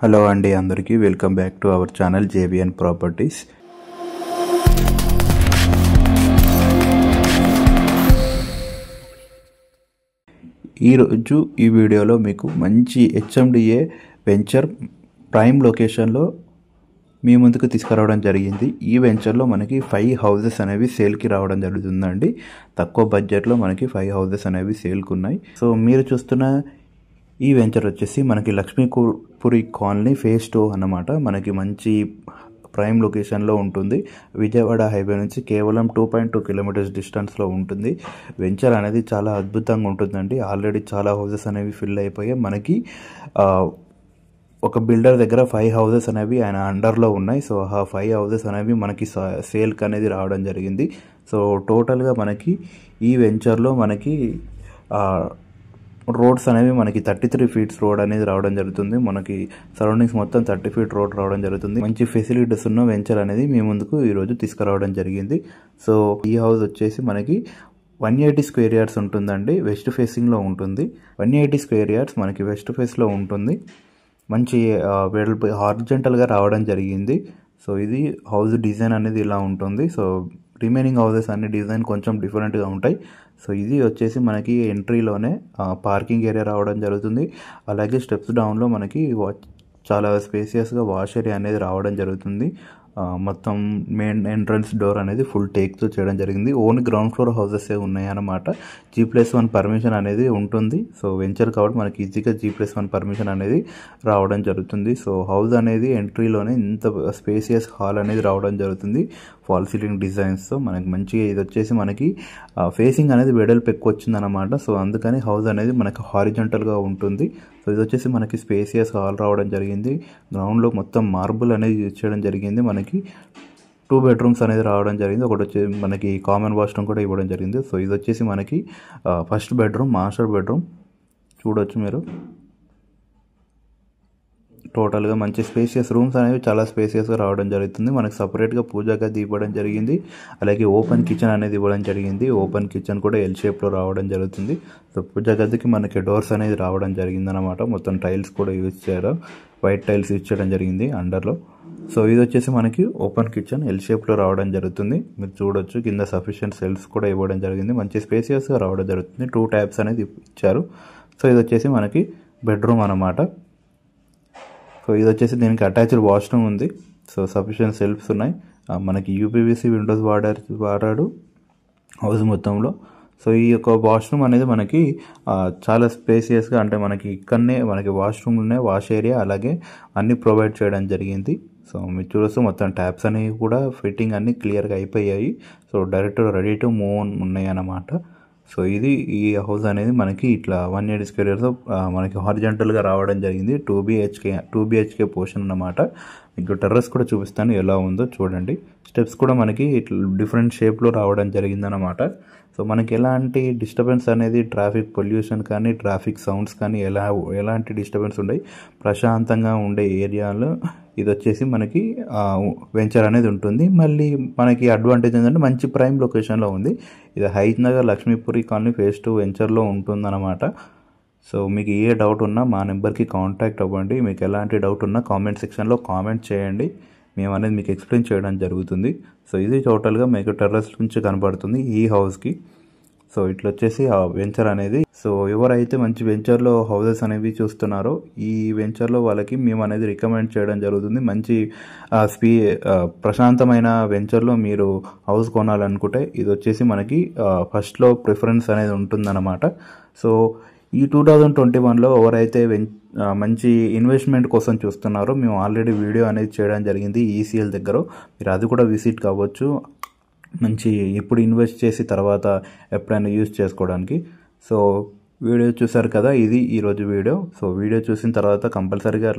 Hello అండి, అందరికీ welcome back to our channel JBN properties. ఈరోజు ఈ వీడియోలో మీకు మంచి హెచ్ఎండిఏ వెంచర్ ప్రైమ్ లొకేషన్లో మీ ముందుకు తీసుకురావడం జరిగింది. ఈ వెంచర్లో మనకి 5 హౌసెస్ అనేవి సేల్కి రావడం జరుగుతుందండి. తక్కువ బడ్జెట్లో మనకి 5 హౌసెస్ అనేవి సేల్కి ఉన్నాయి. సో మీరు చూస్తున్న ఈ వెంచర్ వచ్చేసి మనకి లక్ష్మీపురి కాలనీ ఫేజ్ 2 అన్నమాట. మనకి మంచి ప్రైమ్ లొకేషన్లో ఉంటుంది. విజయవాడ హైవే నుంచి కేవలం 2.2 కిలోమీటర్స్ డిస్టెన్స్లో ఉంటుంది. వెంచర్ అనేది చాలా అద్భుతంగా ఉంటుందండి. ఆల్రెడీ చాలా హౌసెస్ అనేవి ఫిల్ అయిపోయాయి. మనకి ఒక బిల్డర్ దగ్గర 5 హౌసెస్ అనేవి ఆయన అండర్లో ఉన్నాయి. సో ఆ 5 హౌసెస్ అనేవి మనకి సేల్కి అనేది రావడం జరిగింది. సో టోటల్గా మనకి ఈ వెంచర్లో మనకి రోడ్స్ అనేవి మనకి 33 ఫీట్స్ రోడ్ అనేది రావడం జరుగుతుంది. మనకి సరౌండింగ్స్ మొత్తం 30 ఫీట్ రోడ్ రావడం జరుగుతుంది. మంచి ఫెసిలిటీస్ ఉన్న వెంచర్ అనేది మీ ముందుకు ఈరోజు తీసుకురావడం జరిగింది. సో ఈ హౌస్ వచ్చేసి మనకి 180 స్క్వేర్ యార్డ్స్ ఉంటుందండి. వెస్ట్ ఫేసింగ్లో ఉంటుంది. 180 స్క్వేర్ యార్డ్స్ మనకి వెస్ట్ ఫేస్లో ఉంటుంది. మంచి వెడల్పు హారిజంటల్గా రావడం జరిగింది. సో ఇది హౌస్ డిజైన్ అనేది ఇలా ఉంటుంది. సో రిమైనింగ్ హౌసెస్ అన్ని డిజైన్ కొంచెం డిఫరెంట్గా ఉంటాయి. సో ఇది వచ్చేసి మనకి ఎంట్రీలోనే పార్కింగ్ ఏరియా రావడం జరుగుతుంది. అలాగే స్టెప్స్ డౌన్లో మనకి చాలా స్పేసియస్గా వాష్ ఏరియా అనేది రావడం జరుగుతుంది. మొత్తం మెయిన్ ఎంట్రన్స్ డోర్ అనేది ఫుల్ టేక్తో చేయడం జరిగింది. ఓన్ గ్రౌండ్ ఫ్లోర్ హౌసెస్ ఉన్నాయి అన్నమాట. G+1 పర్మిషన్ అనేది ఉంటుంది. సో వెంచర్ కాబట్టి మనకి ఈజీగా G+1 పర్మిషన్ అనేది రావడం జరుగుతుంది. సో హౌస్ అనేది ఎంట్రీలోనే ఇంత స్పేసియస్ హాల్ అనేది రావడం జరుగుతుంది. ఫాల్ సీలింగ్ డిజైన్స్తో మనకి మంచిగా ఇది వచ్చేసి మనకి ఫేసింగ్ అనేది వెడల్పు ఎక్కువ వచ్చిందన్నమాట. సో అందుకని హౌస్ అనేది మనకి హారిజంటల్గా ఉంటుంది. సో ఇది వచ్చేసి మనకి స్పేసియస్ హాల్ రావడం జరిగింది. గ్రౌండ్లో మొత్తం మార్బుల్ అనేది యూజ్ చేయడం జరిగింది. మనకి 2 బెడ్రూమ్స్ అనేది రావడం జరిగింది. ఒకటి వచ్చేసి మనకి కామన్ వాష్రూమ్ కూడా ఇవ్వడం జరిగింది. సో ఇది వచ్చేసి మనకి ఫస్ట్ బెడ్రూమ్, మాస్టర్ బెడ్రూమ్ చూడొచ్చు మీరు. టోటల్గా మంచి స్పేసియస్ రూమ్స్ అనేవి చాలా స్పేసియస్గా రావడం జరుగుతుంది. మనకి సపరేట్గా పూజా గది ఇవ్వడం జరిగింది. అలాగే ఓపెన్ కిచెన్ అనేది ఇవ్వడం జరిగింది. ఓపెన్ కిచెన్ కూడా ఎల్ షేప్లో రావడం జరుగుతుంది. సో పూజా గదికి మనకి డోర్స్ అనేది రావడం జరిగింది అనమాట. మొత్తం టైల్స్ కూడా యూజ్ చేయడం, వైట్ టైల్స్ యూజ్ చేయడం జరిగింది అండర్లో. సో ఇది వచ్చేసి మనకి ఓపెన్ కిచెన్ ఎల్ షేప్లో రావడం జరుగుతుంది. మీరు చూడొచ్చు కింద సఫిషియెంట్ సెల్ఫ్స్ కూడా ఇవ్వడం జరిగింది. మంచి స్పేసియస్గా రావడం జరుగుతుంది. 2 ట్యాబ్స్ అనేది ఇచ్చారు. సో ఇది వచ్చేసి మనకి బెడ్రూమ్ అన్నమాట. సో ఇది వచ్చేసి దీనికి అటాచ్డ్ వాష్రూమ్ ఉంది. సో సఫిషియెంట్ సెల్ఫ్స్ ఉన్నాయి. మనకి యూపీవీసీ విండోస్ వాడాడు హౌస్ మొత్తంలో. సో ఈ యొక్క వాష్రూమ్ అనేది మనకి చాలా స్పేసియస్గా, అంటే మనకి ఇక్కడనే మనకి వాష్రూమ్ ఉన్నాయి, వాష్ ఏరియా అలాగే అన్నీ ప్రొవైడ్ చేయడం జరిగింది. సో మీరు చూడొచ్చు మొత్తం ట్యాప్స్ అనేవి కూడా ఫిట్టింగ్ అన్నీ క్లియర్గా అయిపోయాయి. So direct ready to move ఉన్నాయి అన్నమాట. సో ఇది ఈ హౌస్ అనేది మనకి ఇట్లా 180 స్క్వేర్ యార్డ్స్ మనకి హారిజంటల్గా రావడం జరిగింది. 2 BHK పోర్షన్ అన్నమాట. మీకు టెర్రస్ కూడా చూపిస్తాను ఎలా ఉందో చూడండి. స్టెప్స్ కూడా మనకి ఇట్లా డిఫరెంట్ షేప్లో రావడం జరిగిందనమాట. సో మనకి ఎలాంటి డిస్టర్బెన్స్ అనేది, ట్రాఫిక్ పొల్యూషన్ కానీ ట్రాఫిక్ సౌండ్స్ కానీ ఎలాంటి డిస్టర్బెన్స్ ఉండవు. ప్రశాంతంగా ఉండే ఏరియాలో ఇది వచ్చేసి మనకి వెంచర్ అనేది ఉంటుంది. మళ్ళీ మనకి అడ్వాంటేజ్ ఏంటంటే మంచి ప్రైమ్ లొకేషన్లో ఉంది. ఇది హైత్ నగర్ లక్ష్మీపురి కాలనీ ఫేజ్ 2 వెంచర్లో ఉంటుందన్నమాట. సో మీకు ఏ డౌట్ ఉన్నా మా నెంబర్కి కాంటాక్ట్ అవ్వండి. మీకు ఎలాంటి డౌట్ ఉన్నా కామెంట్ సెక్షన్లో కామెంట్ చేయండి. మేము అనేది మీకు ఎక్స్ప్లెయిన్ చేయడం జరుగుతుంది. సో ఇది టోటల్గా మీకు టెర్రస్ నుంచి కనపడుతుంది ఈ హౌస్కి. సో ఇట్లా వచ్చేసి ఆ వెంచర్ అనేది. సో ఎవరైతే మంచి వెంచర్లో హౌసెస్ అనేవి చూస్తున్నారో ఈ వెంచర్లో వాళ్ళకి మేము అనేది రికమెండ్ చేయడం జరుగుతుంది. మంచి ప్రశాంతమైన వెంచర్లో మీరు హౌస్ కొనాలనుకుంటే ఇది వచ్చేసి మనకి ఫస్ట్లో ప్రిఫరెన్స్ అనేది ఉంటుందన్నమాట. సో ఈ 2021లో ఎవరైతే మంచి ఇన్వెస్ట్మెంట్ కోసం చూస్తున్నారో మేము ఆల్రెడీ వీడియో అనేది చేయడం జరిగింది ECL దగ్గర. మీరు అది కూడా విజిట్ కావచ్చు. మంచి ఇప్పుడు ఇన్వెస్ట్ చేసి తర్వాత ఎప్పుడైనా యూజ్ చేసుకోవడానికి. సో వీడియో చూసారు కదా, ఇది ఈరోజు వీడియో. సో వీడియో చూసిన తర్వాత కంపల్సరీగా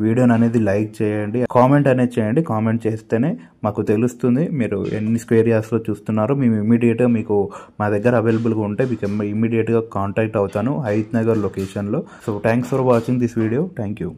వీడియోని అనేది లైక్ చేయండి, కామెంట్ అనేది చేయండి. కామెంట్ చేస్తేనే మాకు తెలుస్తుంది మీరు ఎన్ని స్క్వేర్ యార్డ్స్లో చూస్తున్నారో. మేము ఇమీడియట్గా మీకు మా దగ్గర అవైలబుల్గా ఉంటే మీకు ఇమీడియట్గా కాంటాక్ట్ అవుతాను హైత్ నగర్ లొకేషన్లో. So thanks for watching this video. Thank you.